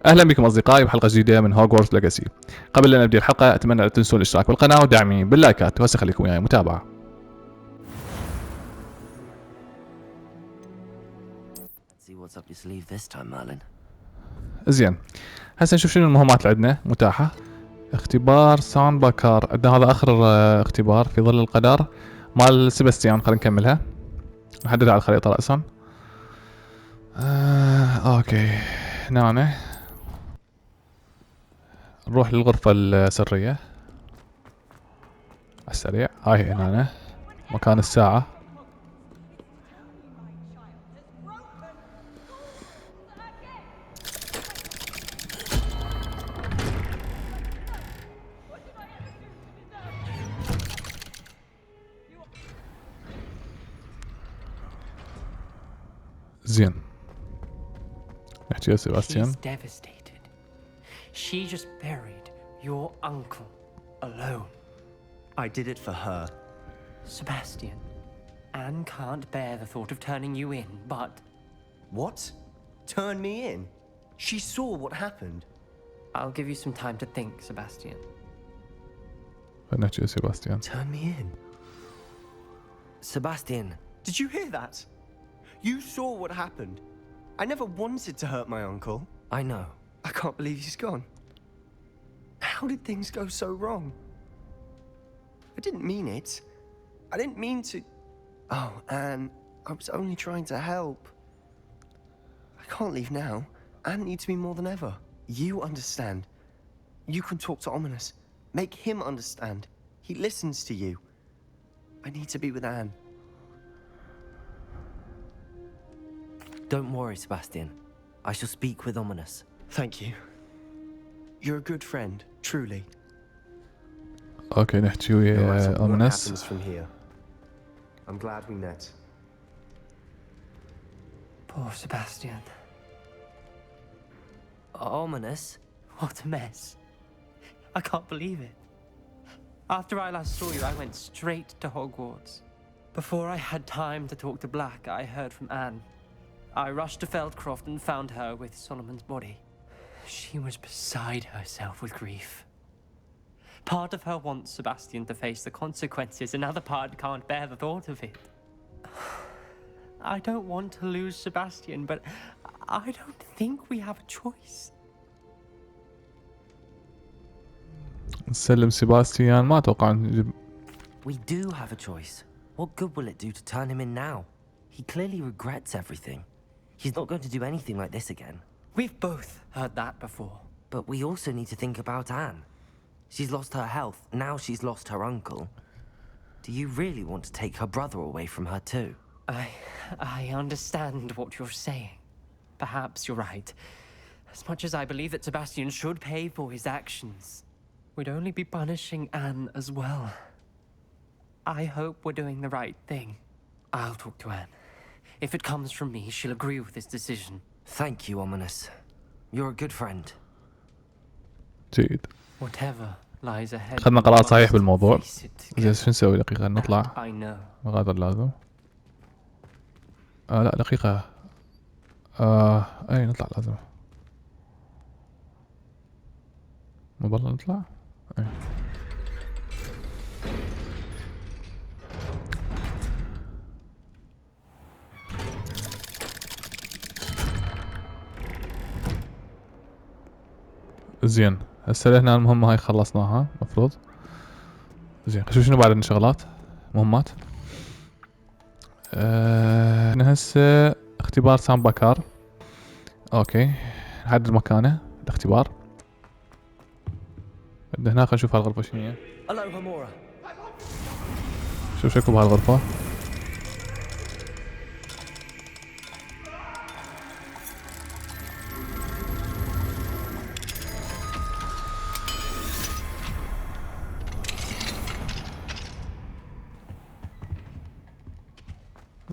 اهلا بكم اصدقائي بحلقه جديده من هوغورتس ليجاسي. قبل ان نبدا الحلقه اتمنى لا تنسوا الاشتراك بالقناه ودعمي باللايكات، وهسه خليكم وياي متابعه. زين، هسه نشوف شنو المهمات اللي عندنا متاحه. اختبار سان باكار، عندنا هذا اخر اختبار في ظل القدر مال سيباستيان. خلينا نكملها، نحددها على الخريطه راسا. اوكي، هنا نروح للغرفه السريه على السريع. هاي هنا مكان الساعه. زين، نحكي يا سيباستيان. She's devastated. She just buried your uncle alone. I did it for her. Sebastian, Anne can't bear the thought of turning you in, but... What? Turn me in? She saw what happened. I'll give you some time to think, Sebastian. نحكي يا سيباستيان. Turn me in. Sebastian. Did you hear that? You saw what happened. I never wanted to hurt my uncle. I know. I can't believe he's gone. How did things go so wrong? I didn't mean it. I didn't mean to... Oh, Anne, I was only trying to help. I can't leave now. Anne needs me more than ever. You understand. You can talk to Ominous. Make him understand. He listens to you. I need to be with Anne. Don't worry, Sebastian. I shall speak with Ominous. Thank you. You're a good friend, truly. اوكي، نحكي No ويا matter what اومنس. happens from here, I'm glad we met. Poor Sebastian. Ominous? What a mess. I can't believe it. After I last saw you, I went straight to Hogwarts. Before I had time to talk to Black, I heard from Anne. I rushed to Feldcroft and found her with Solomon's body. She was beside herself with grief. Part of her wants Sebastian to face the consequences, another part can't bear the thought of it. I don't want to lose Sebastian, but I don't think we have a choice. نسلم سيباستيان. ما اتوقع نجيب. We do have a choice. What good will it do to turn him in now? He clearly regrets everything. He's not going to do anything like this again. We've both heard that before. But we also need to think about Anne. She's lost her health, now she's lost her uncle. Do you really want to take her brother away from her too? I understand what you're saying. Perhaps you're right. As much as I believe that Sebastian should pay for his actions, we'd only be punishing Anne as well. I hope we're doing the right thing. I'll talk to Anne. If it comes from me, she'll agree with this decision. Thank you, Ominous. You're a good friend. جيد. Whatever lies ahead. أخذنا قرار صحيح بالموضوع. Face it زين، شو نسوي؟ دقيقة نطلع. I know. هذا اللازم. لا دقيقة. اي نطلع لازم. مو بالله نطلع؟ اي. زين، هسه هنا المهمة هاي خلصناها مفروض. زين، شوف شنو بعد عندنا شغلات مهمات. هنا هسه اختبار سان باكار. اوكي، نحدد مكانه الاختبار. عندنا هنا، خلينا نشوف هالغرفة شنو هي. Aloha, Mora. شوف شكو بهالغرفة.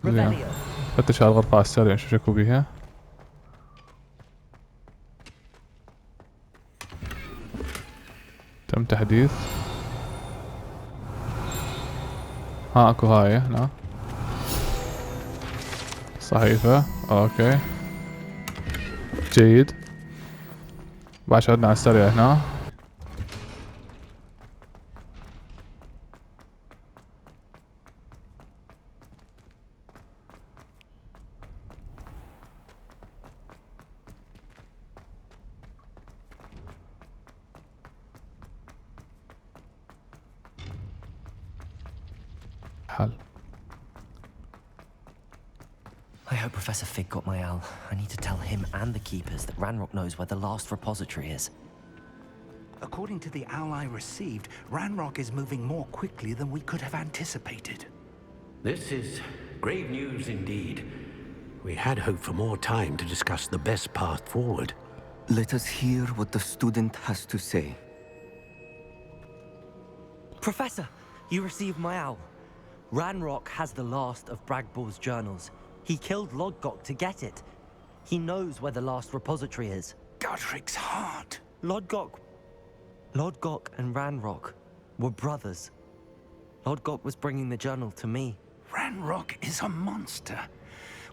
زين، فتش هالغرفة على السريع نشوف شكو بيها. تم تحديث. اكو هاي هنا صحيفة. اوكي، جيد. باشرنا على السريع هنا. حل. I hope Professor Fig got my owl. I need to tell him and the keepers that Ranrock knows where the last repository is. According to the owl I received, Ranrock is moving more quickly than we could have anticipated. This is grave news indeed. We had hoped for more time to discuss the best path forward. Let us hear what the student has to say. Professor, you received my owl. Ranrock has the last of Bragbor's journals. He killed Lodgok to get it. He knows where the last repository is. Godric's heart. Lodgok and Ranrock were brothers. Lodgok was bringing the journal to me. Ranrock is a monster.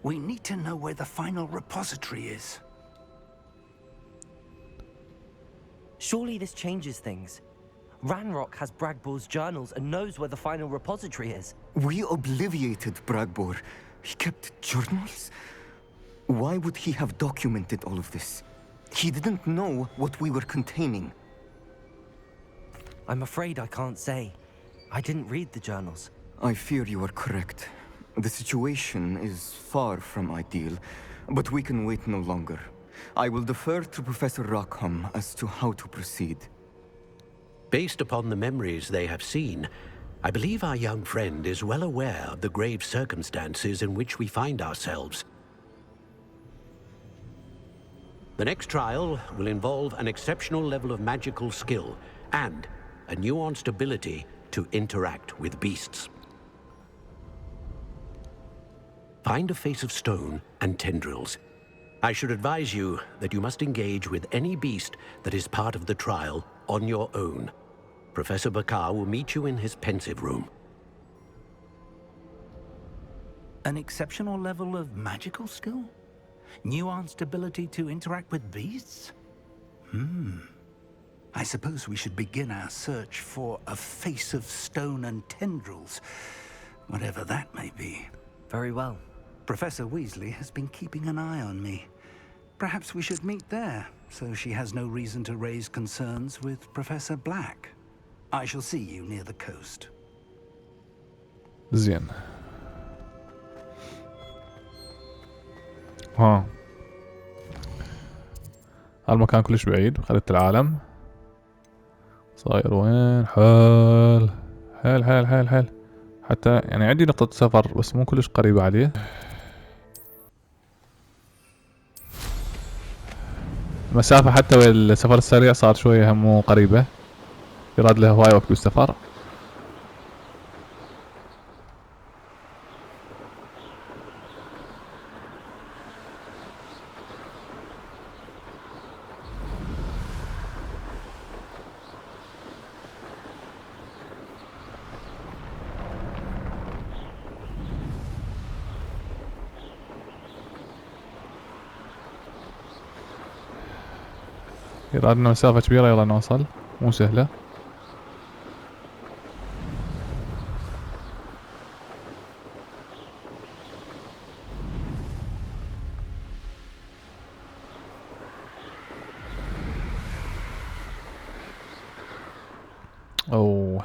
We need to know where the final repository is. Surely this changes things. Ranrock has Bragbor's journals and knows where the final repository is. We obliviated Bragbor. He kept journals? Why would he have documented all of this? He didn't know what we were containing. I'm afraid I can't say. I didn't read the journals. I fear you are correct. The situation is far from ideal, but we can wait no longer. I will defer to Professor Rockham as to how to proceed. Based upon the memories they have seen, I believe our young friend is well aware of the grave circumstances in which we find ourselves. The next trial will involve an exceptional level of magical skill and a nuanced ability to interact with beasts. Find a face of stone and tendrils. I should advise you that you must engage with any beast that is part of the trial on your own. Professor Bakar will meet you in his pensive room. An exceptional level of magical skill? Nuanced ability to interact with beasts? I suppose we should begin our search for a face of stone and tendrils, whatever that may be. Very well. Professor Weasley has been keeping an eye on me. Perhaps we should meet there, so she has no reason to raise concerns with Professor Black. I shall see you near the coast. زين. ها. هالمكان كلش بعيد خريطة العالم. صاير وين؟ حيل حيل حيل حيل حيل. حتى يعني عندي نقطة سفر بس مو كلش قريبة عليه. المسافة حتى والسفر السريع صار شوية هم قريبة. يراد له هواي وقت بالسفر. يرادنا مسافة كبيرة يلا نوصل مو سهلة. أوه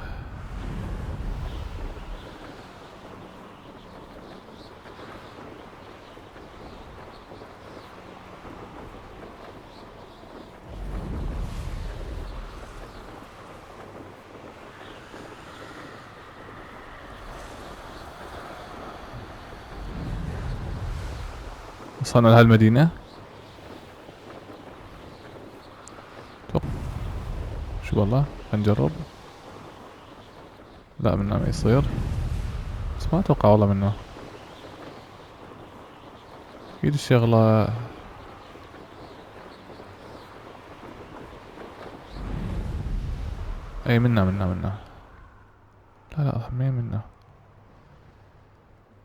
وصلنا لهالمدينة. شو والله نجرب. لا منه ما يصير بس ما اتوقع والله منه. اكيد الشغلة اي منه لا مين منه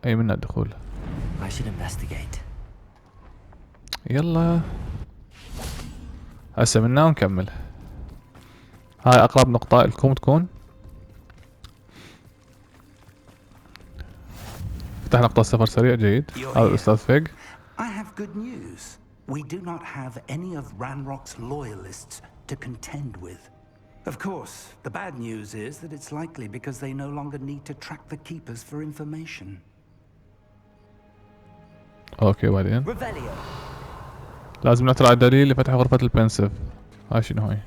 اي منه الدخول. I should investigate. يلا هسه منا ونكمل. هاي اقرب نقطة لكم تكون. فتح نقطة سفر سريع جيد. هذا الأستاذ فيج. I have good news. We do not have any of Ranrock's loyalists to contend with. Of course, the bad news is that it's likely because they no longer need to track the keepers for information. اوكي بعدين Revelio. لازم نترى الدليل لفتح غرفة البنسف. هاي شنو هاي؟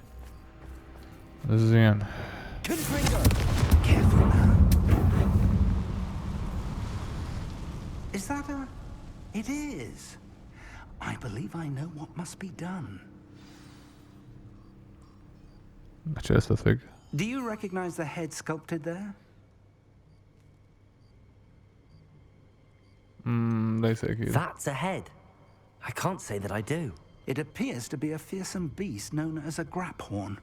زين. Careful now. Is that a... It is. I believe I know what must be done. احكي الأستاذ فيج. Do you recognize the head sculpted there? ليس أكيد. That's a head. I can't say that I do. It appears to be a fearsome beast known as a Grapphorn.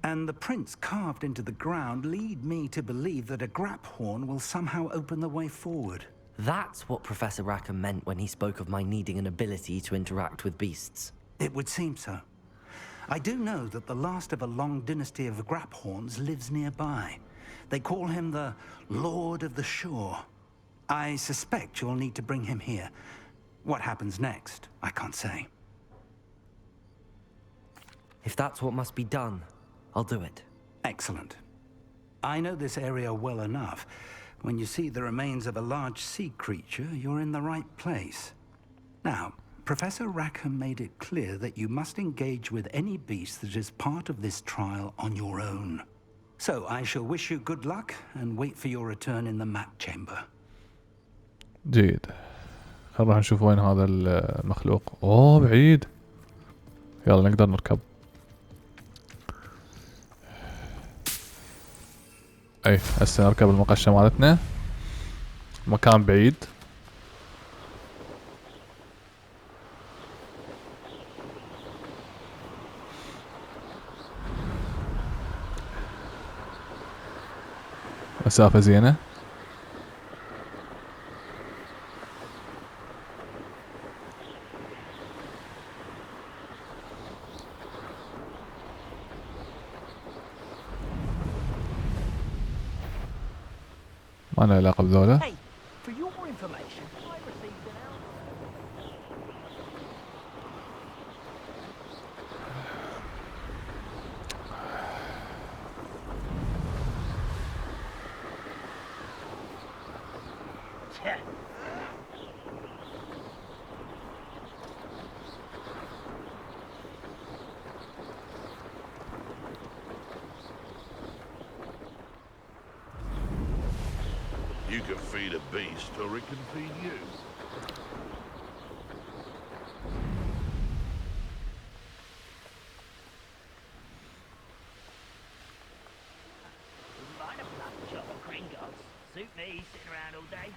And the prints carved into the ground lead me to believe that a Grapphorn will somehow open the way forward. That's what Professor Rackham meant when he spoke of my needing an ability to interact with beasts. It would seem so. I do know that the last of a long dynasty of Grapphorns lives nearby. They call him the Lord of the Shore. I suspect you'll need to bring him here. What happens next, I can't say. If that's what must be done, I'll do it. Excellent. I know this area well enough. When you see the remains of a large sea creature, you're in the right place. Now, Professor Rackham made it clear that you must engage with any beast that is part of this trial on your own. So I shall wish you good luck and wait for your return in the map chamber. جيد. خلينا نروح نشوف وين هذا المخلوق. اوه بعيد. يلا نقدر نركب. اي هسه نركب المقشة مالتنا. مكان بعيد. مسافة زينة. ما له علاقة بذولا. Hey, for your information, I received an out. You can feed a beast, or it can feed you. Wouldn't mind a blood job of gringos. Suit me, sitting around all day.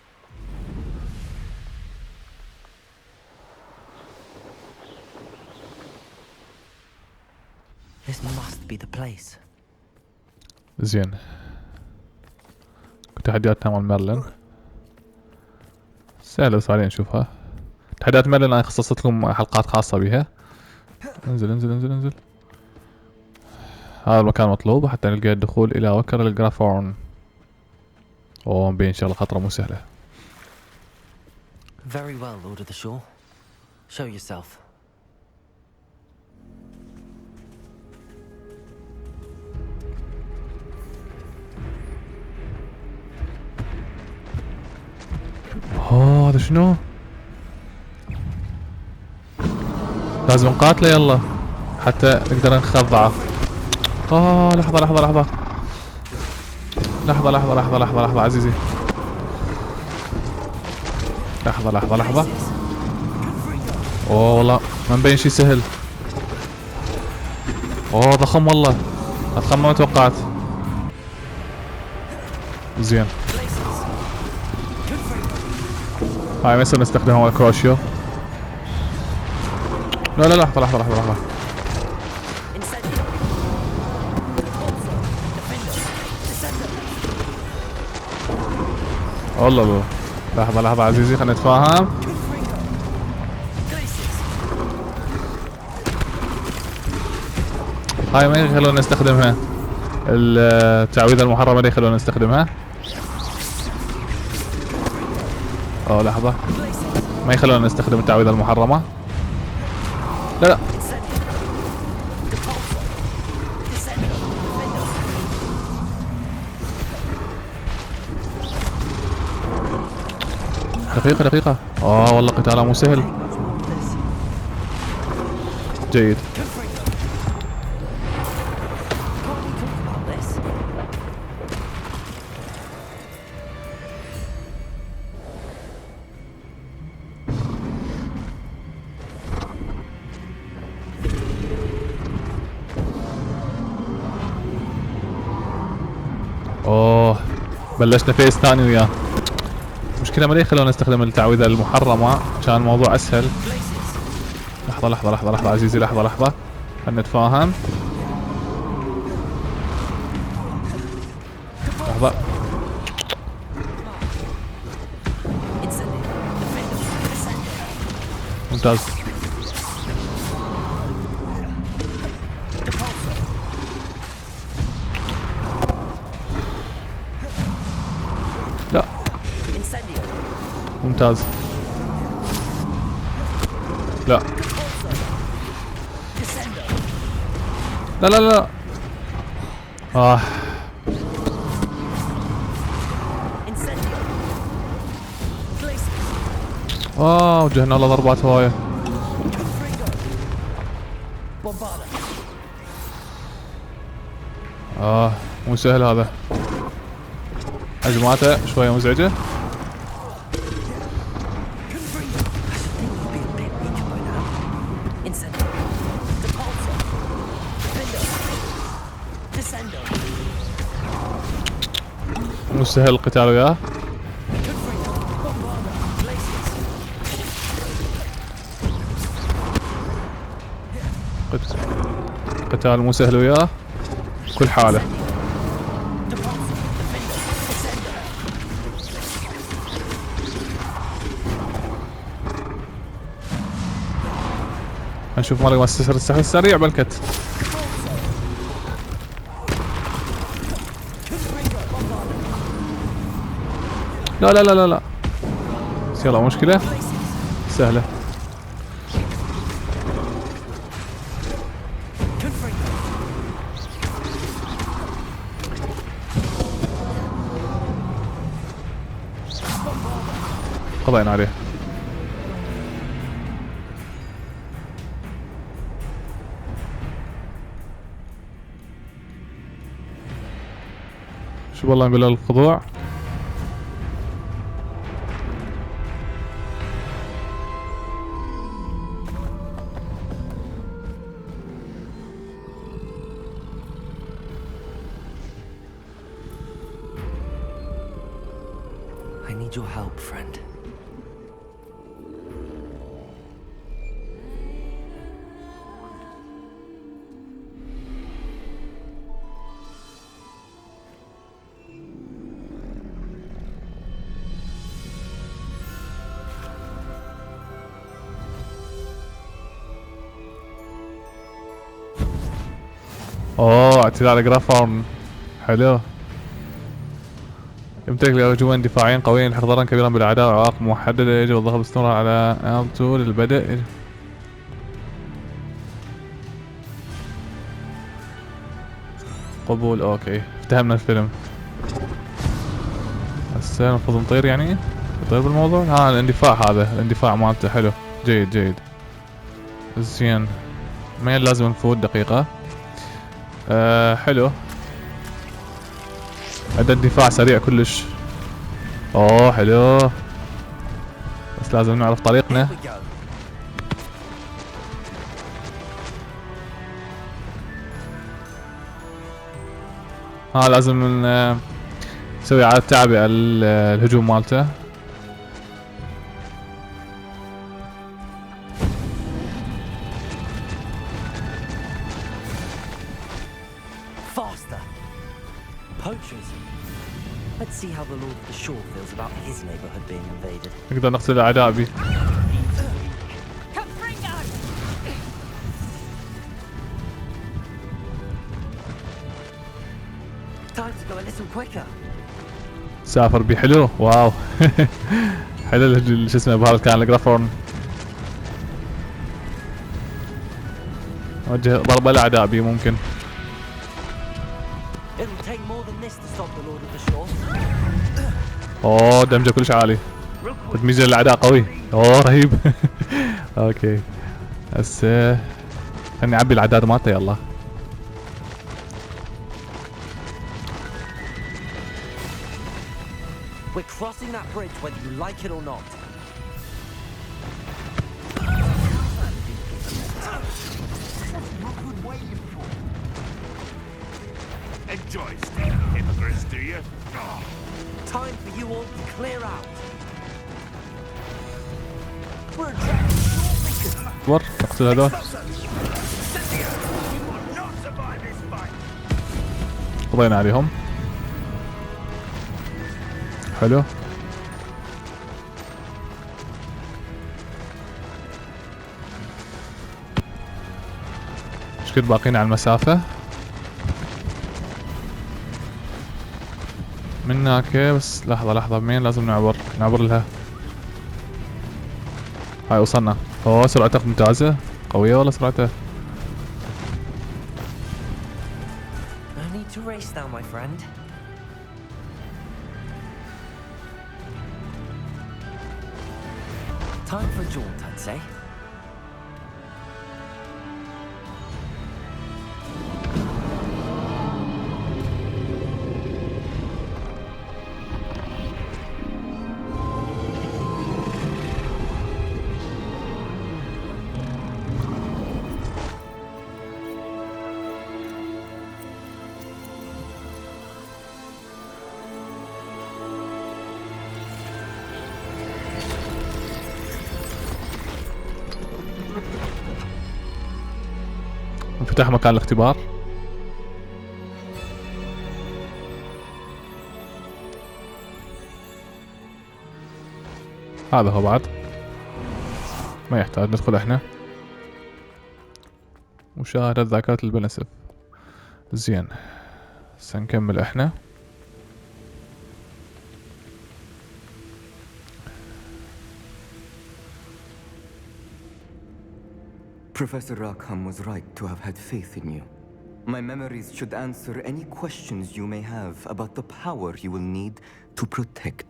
This must be the place. زين. تحدياتنا مال ميرلين سهلة بس علينا نشوفها. تحديات ميرلين انا خصصت لكم حلقات خاصة بها. انزل انزل انزل انزل. هذا المكان مطلوب حتى نلقى الدخول الى وكر الغرافورن. اوه مبين شغلة خطرة مو سهلة. Very well, Lord of the Shore. Show yourself. هذا شنو؟ لازم نقاتله يلا حتى نقدر نخضعه. لحظة لحظة لحظة لحظة لحظة لحظة لحظة لحظة عزيزي. لحظة لحظة لحظة. اوه والله ما مبين شي سهل. اوه ضخم والله. اضخم ما توقعت. زين. هاي ما يصير نستخدمها الكروشيو. لا لا لحظة لحظة لحظة لحظة. والله لحظة لحظة عزيزي خلينا نتفاهم. هاي ما يخلونا نستخدمها. التعويذة المحرمة ما يخلونا نستخدمها. اوه لحظة، ما يخلونا نستخدم التعويذة المحرمة. لا لا دقيقة دقيقة. والله قتاله مو سهل. جيد. اوه بلشنا فيس ثاني وياه. مشكلة ما يخلونا نستخدم التعويذة المحرمة عشان الموضوع اسهل. لحظة لحظة لحظة لحظة عزيزي، لحظة لحظة خلنا نتفاهم. لحظة. ممتاز. لا ممتاز. لا لا لا لا. وجهنا له ضربات هواية. مو سهل هذا. هجماته شوية مزعجة. مو سهل القتال وياه. قتال مو سهل وياه كل حالة. نشوف مرة السحر السريع بالكت. لا لا لا لا لا. يلا مشكلة سهلة. قضينا عليه. شو والله نقول له الخضوع. I need your help, friend. اعتدال غرافورن حلو. يمتلك لهجومين دفاعيين قويين يحرق ضررا كبيرا بالاعداء وعواقب محدده. يجب الضغط باستمرار على L2 للبدء. قبول. اوكي افتهمنا الفيلم. هسه المفروض نطير يعني. نطير بالموضوع. الاندفاع هذا الاندفاع مالته حلو. جيد جيد زين. مين لازم نفوت دقيقة. حلو. عنده اندفاع سريع كلش. حلو. بس لازم نعرف طريقنا. لازم نسوي على التعبئة الهجوم مالته. Let's see how the Lord of the Shore feels about his neighborhood being invaded. نقدر نقتل الأعداء بي. Time to go a little quicker. سافر بي حلو. واو. حلو شو اسمه بهذا الكائن الغرافورن. وجه ضربة لأعداء بي ممكن. It'll take more than this to stop the Lord of the Shore. اوه دمجه كلش عالي. تدميج الأعداء قوي. اوه رهيب. اوكي. هسه خلني اعبي الأعداد مالته يلا. We're crossing that bridge whether you like it or not. Enjoy staying hypocrites, do you? Time for you all to clear out. We're attracting shore اصبر اقتل هذول. قضينا عليهم. حلو. ايش كده باقيين على المسافة من هناك بس. لحظة بمين لازم نعبر لها. هاي وصلنا. اوه سرعته ممتازة قوية والله سرعته. No need to race now, my friend. Time for a jaunt, I'd say. انفتح مكان الاختبار. هذا هو بعد ما يحتاج ندخل احنا. مشاهدة ذاكرة البنسف. زين سنكمل احنا. Professor Rackham was right to have had faith in you. My memories should answer any questions you may have about the power you will need to protect.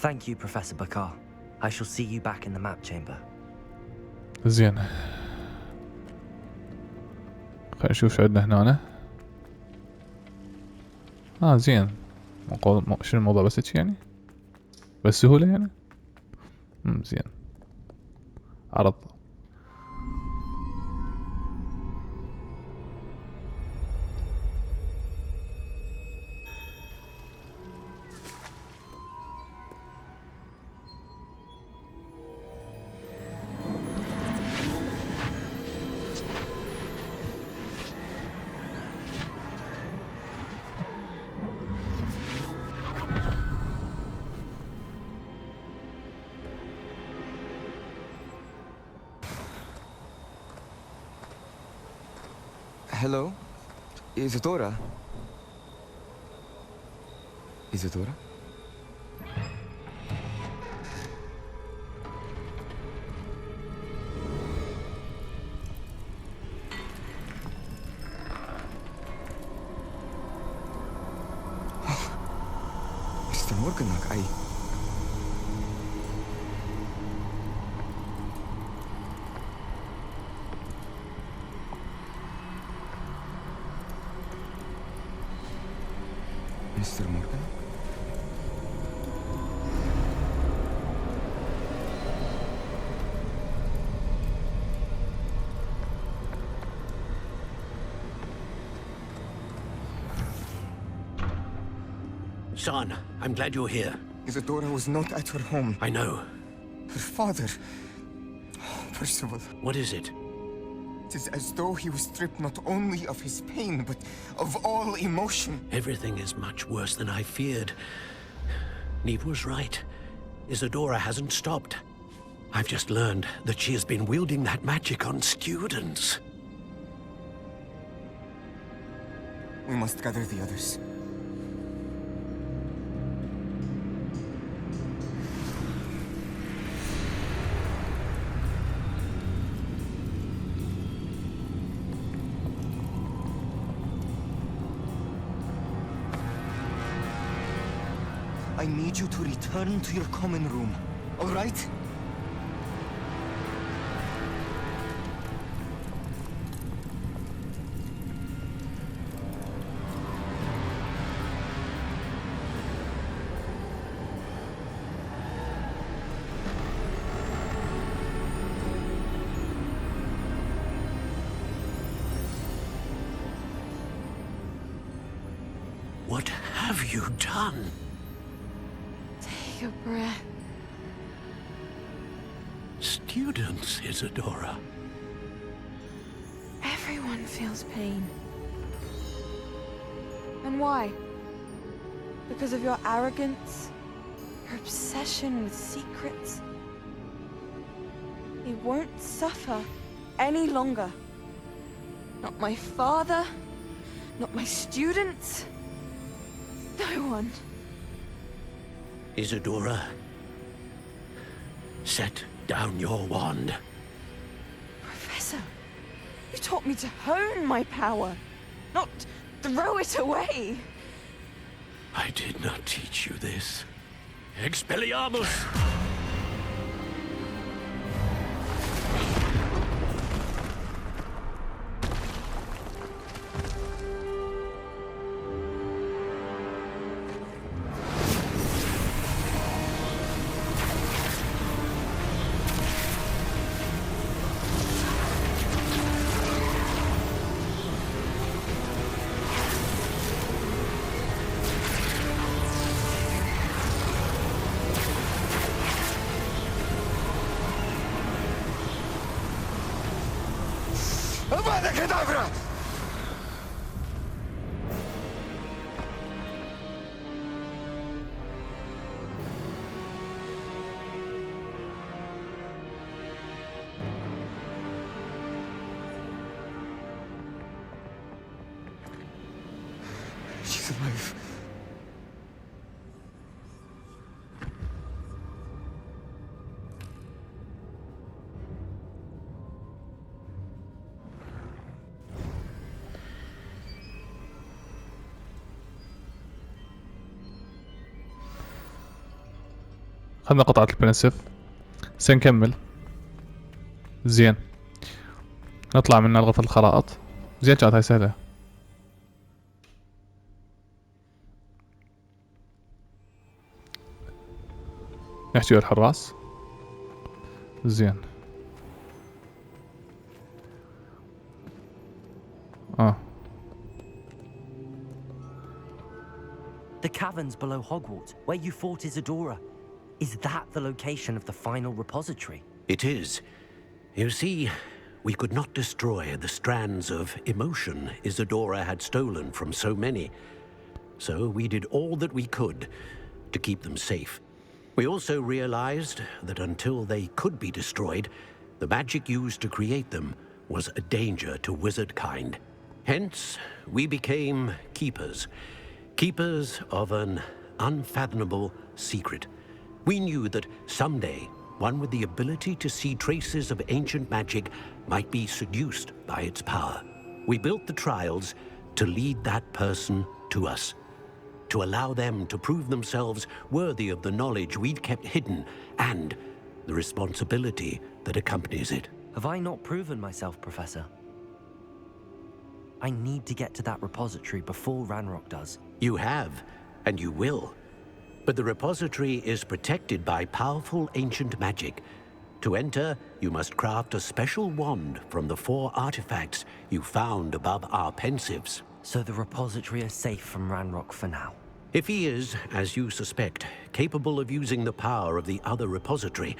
Thank you, Professor Bakar. I shall see you back in the map chamber. زين خلينا نشوف شو عندنا هنا. زين شنو الموضوع بس هيك يعني بس سهولة يعني. زين عرض. Hello? Isadora? Isadora? Mr. Morganach, Mr. Morgan? Son, I'm glad you're here. Isadora was not at her home. I know. Her father... Percival. What is it? It is as though he was stripped not only of his pain, but of all emotion. Everything is much worse than I feared. Neve was right. Isadora hasn't stopped. I've just learned that she has been wielding that magic on students. We must gather the others. I need you to return to your common room, all right? What have you done? Take a breath. Students, Isadora. Everyone feels pain. And why? Because of your arrogance? Your obsession with secrets? He won't suffer any longer. Not my father, not my students. No one. Isadora, set down your wand. Professor, you taught me to hone my power, not throw it away. I did not teach you this. Expelliarmus! Avada Kedavra! She's alive. خذنا قطعة البرنسف. سنكمل. زين. نطلع من غرفة الخرائط. زين كانت هاي سهلة. نحكي ويا الحراس. زين. The caverns below Hogwarts, where you fought Isadora. Is that the location of the final repository? It is. You see, we could not destroy the strands of emotion Isadora had stolen from so many. So we did all that we could to keep them safe. We also realized that until they could be destroyed, the magic used to create them was a danger to wizard kind. Hence, we became keepers. Keepers of an unfathomable secret. We knew that someday, one with the ability to see traces of ancient magic might be seduced by its power. We built the trials to lead that person to us, to allow them to prove themselves worthy of the knowledge we'd kept hidden and the responsibility that accompanies it. Have I not proven myself, Professor? I need to get to that repository before Ranrock does. You have, and you will. But the repository is protected by powerful ancient magic. To enter, you must craft a special wand from the 4 artifacts you found above our pensives. So the repository is safe from Ranrock for now? If he is, as you suspect, capable of using the power of the other repository,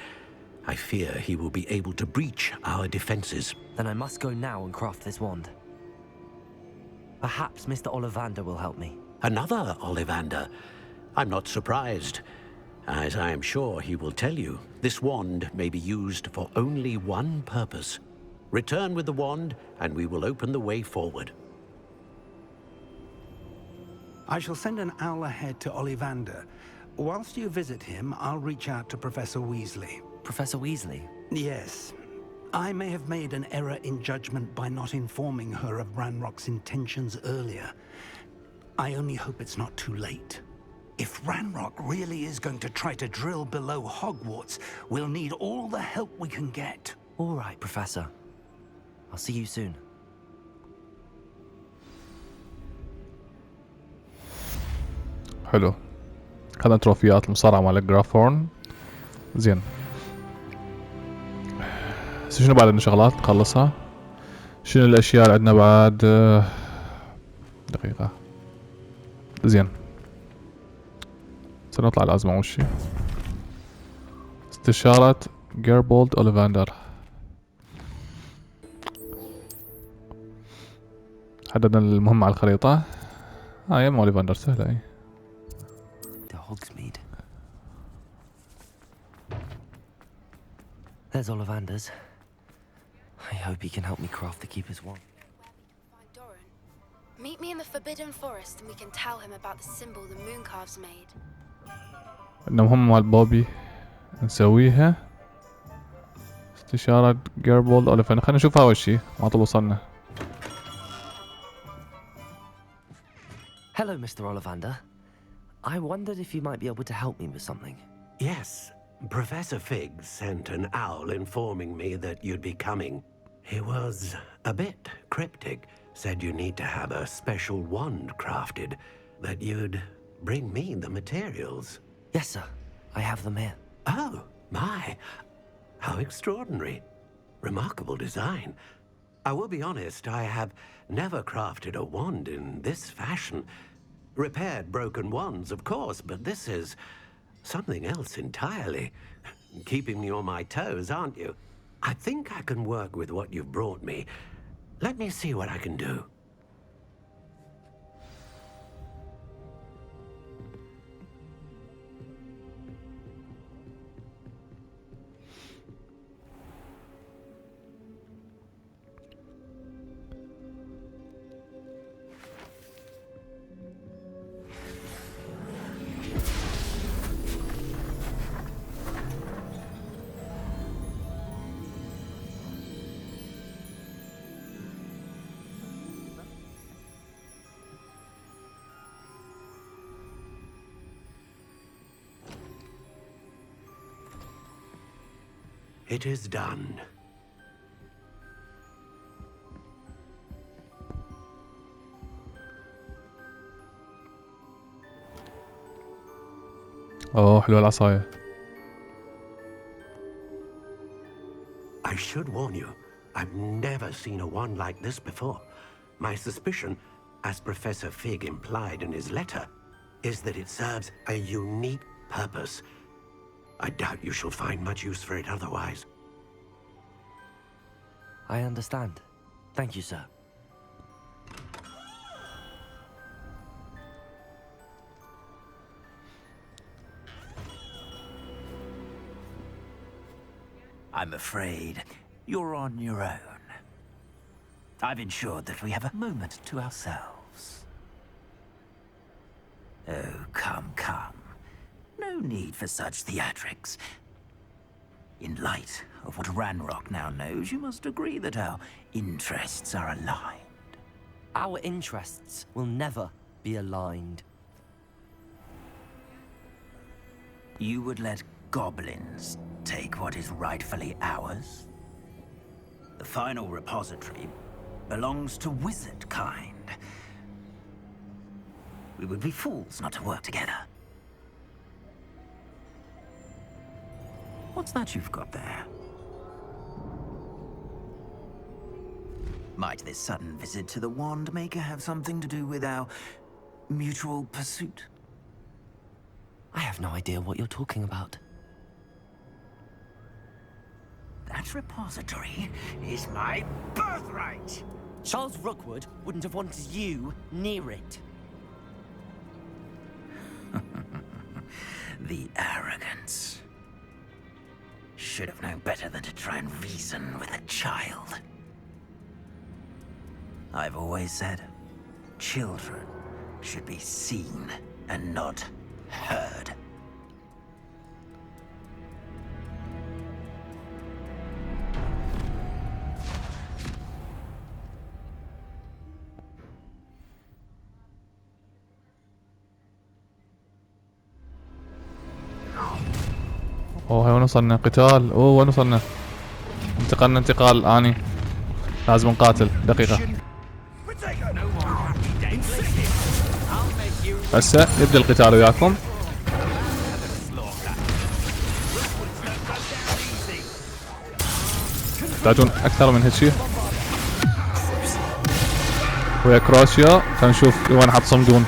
I fear he will be able to breach our defenses. Then I must go now and craft this wand. Perhaps Mr. Ollivander will help me. Another Ollivander? I'm not surprised. As I am sure he will tell you, this wand may be used for only one purpose. Return with the wand, and we will open the way forward. I shall send an owl ahead to Ollivander. Whilst you visit him, I'll reach out to Professor Weasley. Professor Weasley? Yes. I may have made an error in judgment by not informing her of Ranrock's intentions earlier. I only hope it's not too late. If Ranrock really is going to try to drill below Hogwarts, we'll need all the help we can get. All right, Professor. I'll see you soon. حلو. خذنا تروفيات المصارعة مال غرافورن. زين. شنو بعد عندنا شغلات نخلصها؟ شنو الاشياء اللي عندنا بعد؟ دقيقة. زين. سنطلع الازمة اول شي. استشارة جيربولد اوليفاندر. حددنا المهمة على الخريطة. يا ام اوليفاندر سهلة اي. Hogsmeade. There's Ollivander's. I hope he can help me craft the Keeper's wand. Meet me in the Forbidden Forest and we can tell him about the symbol the Mooncalves made. عندنا مهمة مال بوبي نسويها. استشارة جيربولد اوليفاندر. خلينا نشوفها اول شي ما طول وصلنا. Hello, Mr. Ollivander. I wondered if you might be able to help me with something. Yes, Professor Fig sent an owl informing me that you'd be coming. He was a bit cryptic, said you need to have a special wand crafted, that you'd bring me the materials. Yes, sir. I have them here. Oh, my. How extraordinary. Remarkable design. I will be honest, I have never crafted a wand in this fashion. Repaired broken wands, of course, but this is something else entirely. Keeping me on my toes, aren't you? I think I can work with what you've brought me. Let me see what I can do. It is done. اوه حلوة العصاية. I should warn you, I've never seen a wand like this before. My suspicion, as Professor Fig implied in his letter, is that it serves a unique purpose. I doubt you shall find much use for it otherwise. I understand. Thank you, sir. I'm afraid you're on your own. I've ensured that we have a moment to ourselves. Oh, come, come. No need for such theatrics. In light of what Ranrock now knows, you must agree that our interests are aligned. Our interests will never be aligned. You would let goblins take what is rightfully ours? The final repository belongs to wizard kind. We would be fools not to work together. What's that you've got there? Might this sudden visit to the Wand Maker have something to do with our mutual pursuit? I have no idea what you're talking about. That repository is my birthright! Charles Rookwood wouldn't have wanted you near it. The arrogance. Should have known better than to try and reason with a child. I've always said, children should be seen and not heard. اوه هاي وين وصلنا؟ قتال. اوه وين وصلنا؟ انتقلنا انتقال اني. لازم نقاتل. دقيقة. هسه يبدأ القتال وياكم. تحتاجون اكثر من هيك شيء. ويا كروشيو. خلينا نشوف وين حط صمدون.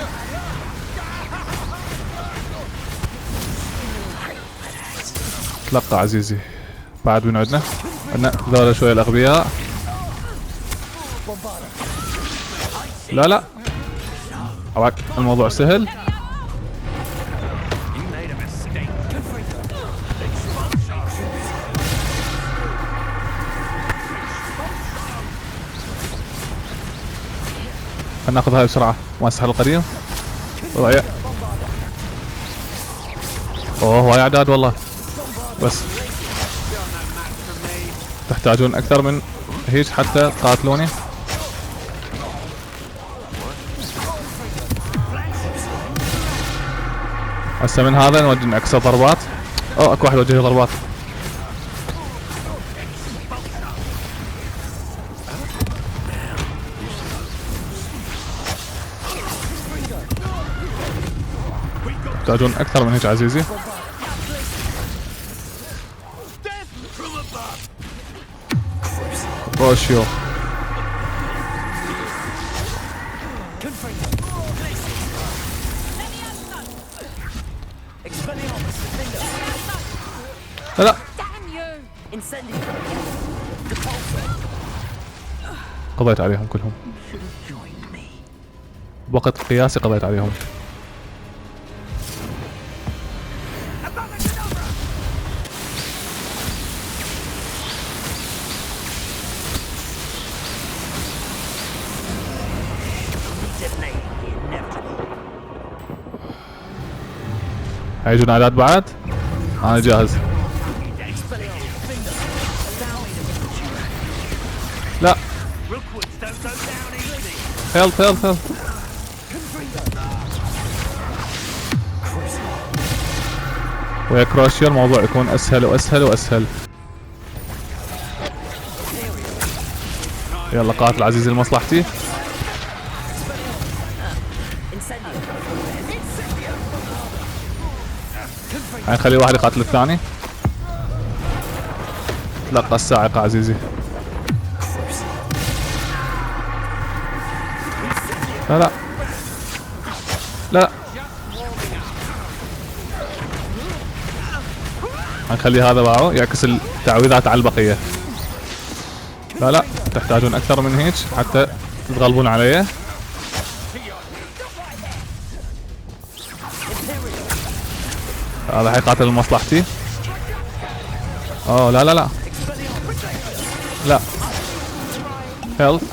تلقى عزيزي. بعد من عندنا ذولا شوية الاغبياء. لا عواك الموضوع سهل. خلنا ناخذ هاي بسرعة. ما السحر القديم. ضيع. اوه هواي اعداد والله. بس تحتاجون اكثر من هيك حتى تقاتلوني. هسه من هذا نودي نعكسه ضربات. اوه اكو واحد وجه ضربات. تحتاجون اكثر من هيك عزيزي. روشيو. لا قضيت عليهم كلهم. بوقت قياسي قضيت عليهم. هيجون اعداد بعد. انا جاهز. لا هيلث ويا كروشيا الموضوع يكون اسهل واسهل واسهل. يلا قاتل عزيزي لمصلحتي. هاي نخلي واحد يقاتل الثاني. تلقى الساعقة عزيزي. لا هنخلي هذا معه يعكس التعويضات على البقية. لا تحتاجون اكثر من هيك حتى تتغلبون عليه. هذا حيقاتل لمصلحتي. اوه لا هيلث.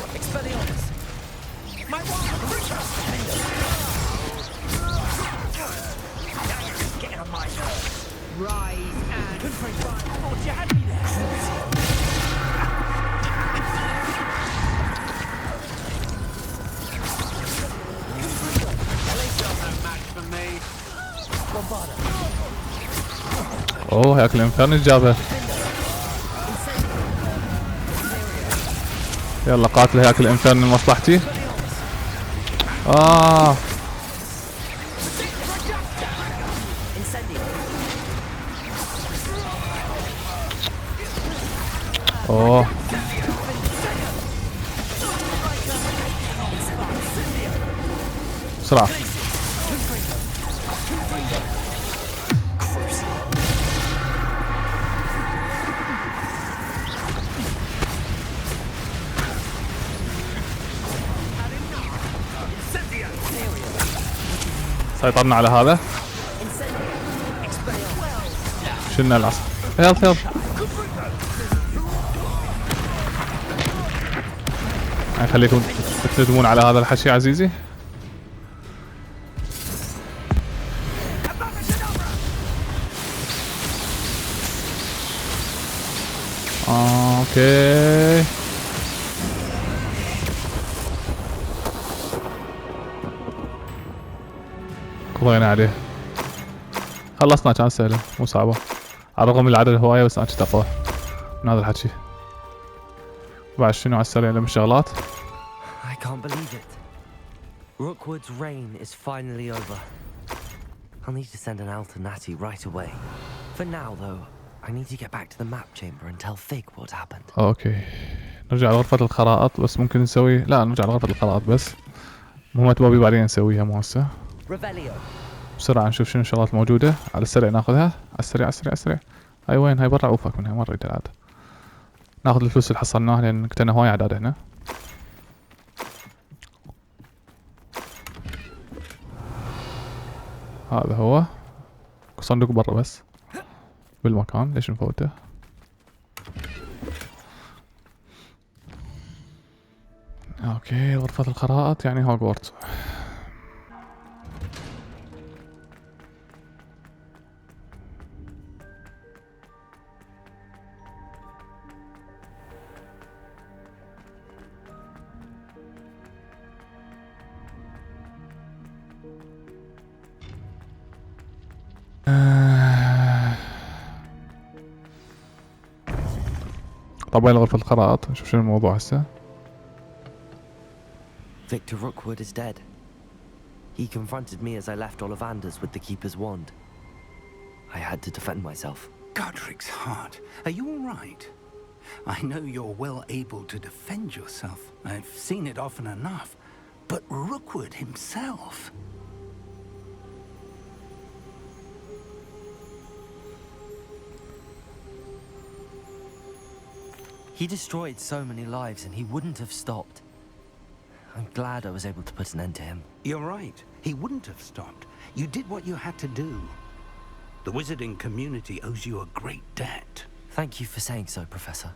اوه هيك الانفيرن جابها. يلا قاتل هيك الانفيرن لمصلحتي. اوه بسرعة. سيطرنا على هذا. شلنا العصا. هيلث خليكم تقدمون على هذا الحشي عزيزي. اوكي قضينا عليه. خلصنا. كان سهلة مو صعبة. على الرغم من العدد هواية بس انا كنت اقوى من هذا الحكي. بعد شنو على السريع لهم الشغلات؟ I can't believe it. Rookwood's reign is finally over. I'll need to send an owl to Natty right away. For now, though, I need to get back to the map chamber and tell Fig what happened. اوكي نرجع لغرفة الخرائط بس ممكن نسوي لا نرجع لغرفة الخرائط بس مهمة بوبي بعدين نسويها مو هسه. بسرعة نشوف شنو الشغلات الموجودة على السريع ناخذها على السريع على السريع على السريع. هاي وين هاي برا اوفك منها مرة العاد. ناخذ الفلوس اللي حصلناها لان كتنا هواي اعداد هنا. هذا هو صندوق برا بس بالمكان ليش نفوته. اوكي غرفة الخرائط يعني هوغورتس. طب وين غرفة الخرائط نشوف شنو الموضوع هسه. Victor Rookwood is dead. He confronted me as I left Ollivander's with the Keeper's wand. I had to defend myself. Godric's heart, are you all right? I know you're well able to defend yourself. I've seen it often enough. But Rookwood himself... He destroyed so many lives and he wouldn't have stopped. I'm glad I was able to put an end to him. You're right. He wouldn't have stopped. You did what you had to do. The wizarding community owes you a great debt. Thank you for saying so, Professor.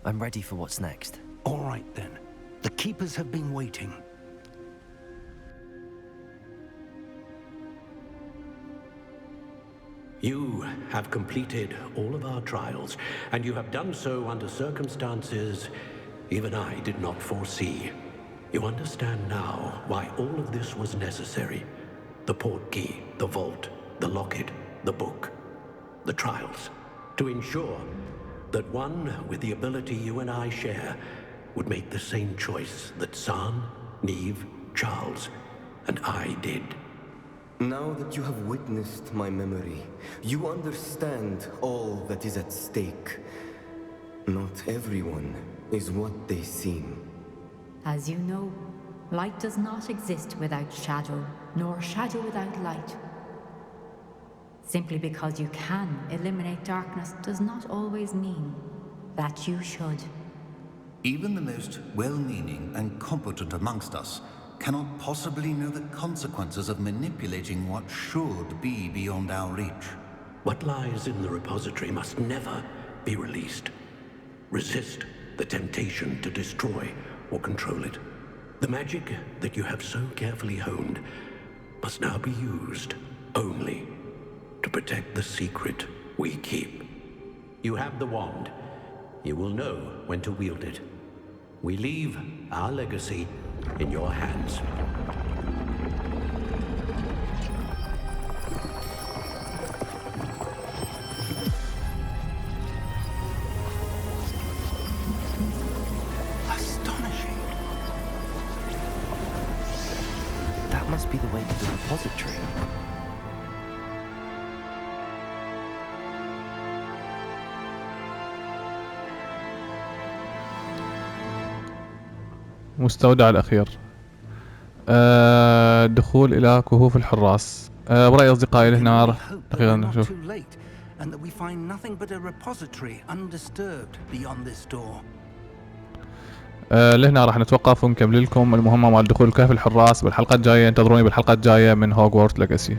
I'm ready for what's next. All right, then. The Keepers have been waiting. You have completed all of our trials, and you have done so under circumstances even I did not foresee. You understand now why all of this was necessary. The portkey, the vault, the locket, the book, the trials. To ensure that one with the ability you and I share would make the same choice that San, Neve, Charles, and I did. Now that you have witnessed my memory, you understand all that is at stake. Not everyone is what they seem. As you know, light does not exist without shadow, nor shadow without light. Simply because you can eliminate darkness does not always mean that you should. Even the most well-meaning and competent amongst us cannot possibly know the consequences of manipulating what should be beyond our reach. What lies in the repository must never be released. Resist the temptation to destroy or control it. The magic that you have so carefully honed must now be used only to protect the secret we keep. You have the wand. You will know when to wield it. We leave our legacy in your hands. Astonishing. That must be the way to the repository. مستودع الأخير. الدخول إلى كهوف الحراس. برأي أصدقائي لهنا دقيقة نشوف. And that we find nothing but a repository undisturbed beyond this door. لهنا راح نتوقف ونكمل لكم المهمة مع الدخول لكهف الحراس بالحلقة الجاية. انتظروني بالحلقة الجاية من هوغورتس ليجاسي.